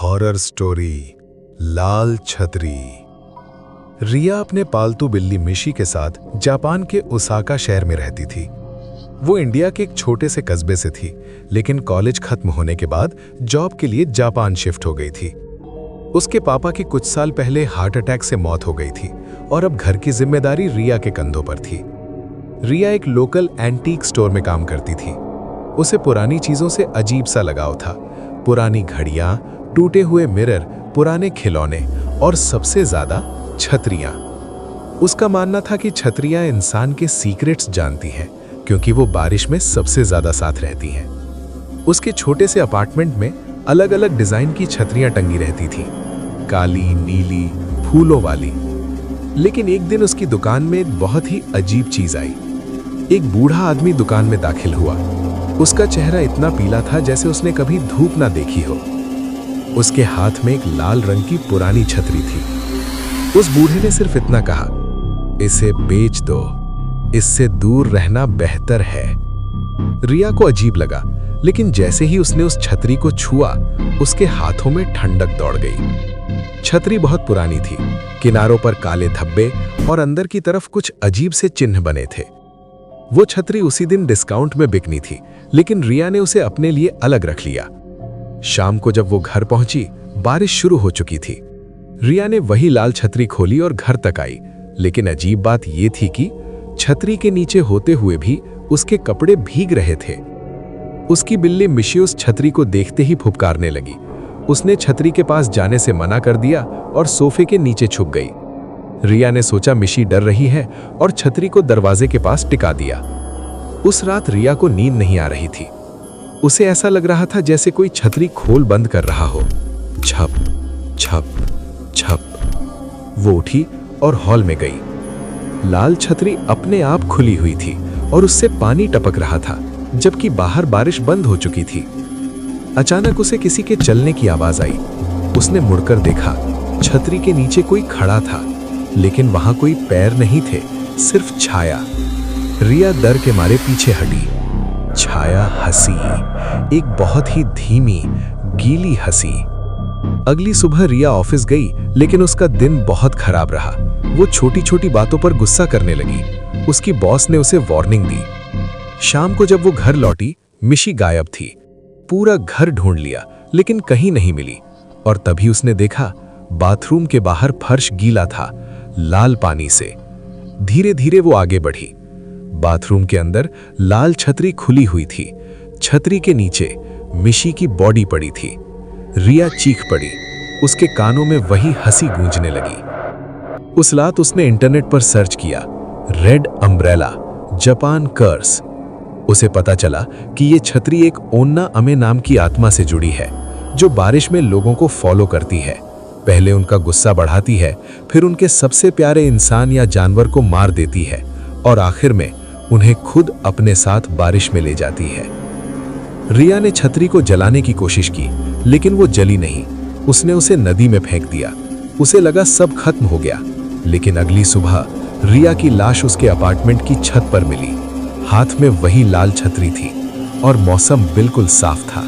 Horror story लाल छतरी। रिया अपने पालतू बिल्ली मिशी के साथ जापान के ओसाका शहर में रहती थी। वो इंडिया के एक छोटे से कस्बे से थी, लेकिन कॉलेज खत्म होने के बाद जॉब के लिए जापान शिफ्ट हो गई थी। उसके पापा की कुछ साल पहले हार्ट अटैक से मौत हो गई थी और अब घर की जिम्मेदारी रिया के कंधों पर थी। रिया एक लोकल एंटीक स्टोर में काम करती थी। उसे पुरानी चीजों से अजीब सा लगाव था। पुरानी घड़ियां, टूटे हुए मिरर, पुराने खिलौने और सबसे ज्यादा छतरियां। उसका मानना था कि छतरियां इंसान के सीक्रेट्स जानती हैं, क्योंकि वो बारिश में सबसे ज्यादा साथ रहती हैं। उसके छोटे से अपार्टमेंट में अलग अलग डिजाइन की छतरियां टंगी रहती थीं, काली, नीली, फूलों वाली। लेकिन एक दिन उसकी दुकान में एक बहुत ही अजीब चीज आई। एक बूढ़ा आदमी दुकान में दाखिल हुआ। उसका चेहरा इतना पीला था जैसे उसने कभी धूप ना देखी हो। उसके हाथ में एक लाल रंग की पुरानी छतरी थी। उस बूढ़े ने सिर्फ इतना कहा, इसे बेच दो, इससे दूर रहना बेहतर है। रिया को अजीब लगा, लेकिन जैसे ही उसने उस छतरी को छुआ, उसके हाथों में ठंडक दौड़ गई। छतरी बहुत पुरानी थी, किनारों पर काले धब्बे और अंदर की तरफ कुछ अजीब से चिन्ह बने थे। वो छतरी उसी दिन डिस्काउंट में बिकनी थी, लेकिन रिया ने उसे अपने लिए अलग रख लिया। शाम को जब वो घर पहुंची, बारिश शुरू हो चुकी थी। रिया ने वही लाल छतरी खोली और घर तक आई, लेकिन अजीब बात ये थी कि छतरी के नीचे होते हुए भी उसके कपड़े भीग रहे थे। उसकी बिल्ली मिशी उस छतरी को देखते ही फुफकारने लगी। उसने छतरी के पास जाने से मना कर दिया और सोफे के नीचे छुप गई। रिया ने सोचा मिशी डर रही है और छतरी को दरवाजे के पास टिका दिया। उस रात रिया को नींद नहीं आ रही थी। उसे ऐसा लग रहा था जैसे कोई छतरी खोल बंद कर रहा हो। छप छप छप। वो उठी और हॉल में गई। लाल छतरी अपने आप खुली हुई थी और उससे पानी टपक रहा था, जबकि बाहर बारिश बंद हो चुकी थी। अचानक उसे किसी के चलने की आवाज आई। उसने मुड़कर देखा, छतरी के नीचे कोई खड़ा था, लेकिन वहां कोई पैर नहीं थे, सिर्फ छाया। रिया डर के मारे पीछे हटी। छाया हंसी, एक बहुत ही धीमी, गीली हंसी। अगली सुबह रिया ऑफिस गई, लेकिन उसका दिन बहुत खराब रहा। वो छोटी छोटी बातों पर गुस्सा करने लगी। उसकी बॉस ने उसे वार्निंग दी। शाम को जब वो घर लौटी, मिशी गायब थी। पूरा घर ढूंढ लिया, लेकिन कहीं नहीं मिली। और तभी उसने देखा, बाथरूम के बाहर फर्श गीला था, लाल पानी से। धीरे धीरे वो आगे बढ़ी। बाथरूम के अंदर लाल छतरी खुली हुई थी। छतरी के नीचे मिशी की बॉडी पड़ी थी। रिया चीख पड़ी। उसके कानों में वही हंसी गूंजने लगी। उस रात उसने इंटरनेट पर सर्च किया, रेड अम्ब्रेला, जापान कर्स। उसे पता चला कि ये छतरी एक ओन्ना अमे नाम की आत्मा से जुड़ी है, जो बारिश में लोगों को फॉलो करती है। पहले उनका गुस्सा बढ़ाती है, फिर उनके सबसे प्यारे इंसान या जानवर को मार देती है और आखिर में उन्हें खुद अपने साथ बारिश में ले जाती है। रिया ने छतरी को जलाने की कोशिश की, लेकिन वो जली नहीं। उसने उसे नदी में फेंक दिया। उसे लगा सब खत्म हो गया, लेकिन अगली सुबह रिया की लाश उसके अपार्टमेंट की छत पर मिली। हाथ में वही लाल छतरी थी और मौसम बिल्कुल साफ था।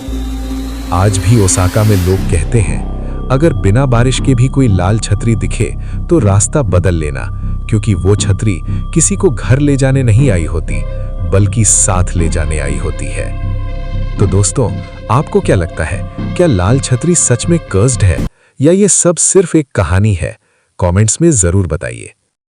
आज भी ओसाका में लोग कहते हैं, अगर बिना बारिश के भी कोई लाल छतरी दिखे तो रास्ता बदल लेना, क्योंकि वो छतरी किसी को घर ले जाने नहीं आई होती, बल्कि साथ ले जाने आई होती है। तो दोस्तों, आपको क्या लगता है, क्या लाल छतरी सच में कर्स्ड है या ये सब सिर्फ एक कहानी है? कमेंट्स में जरूर बताइए।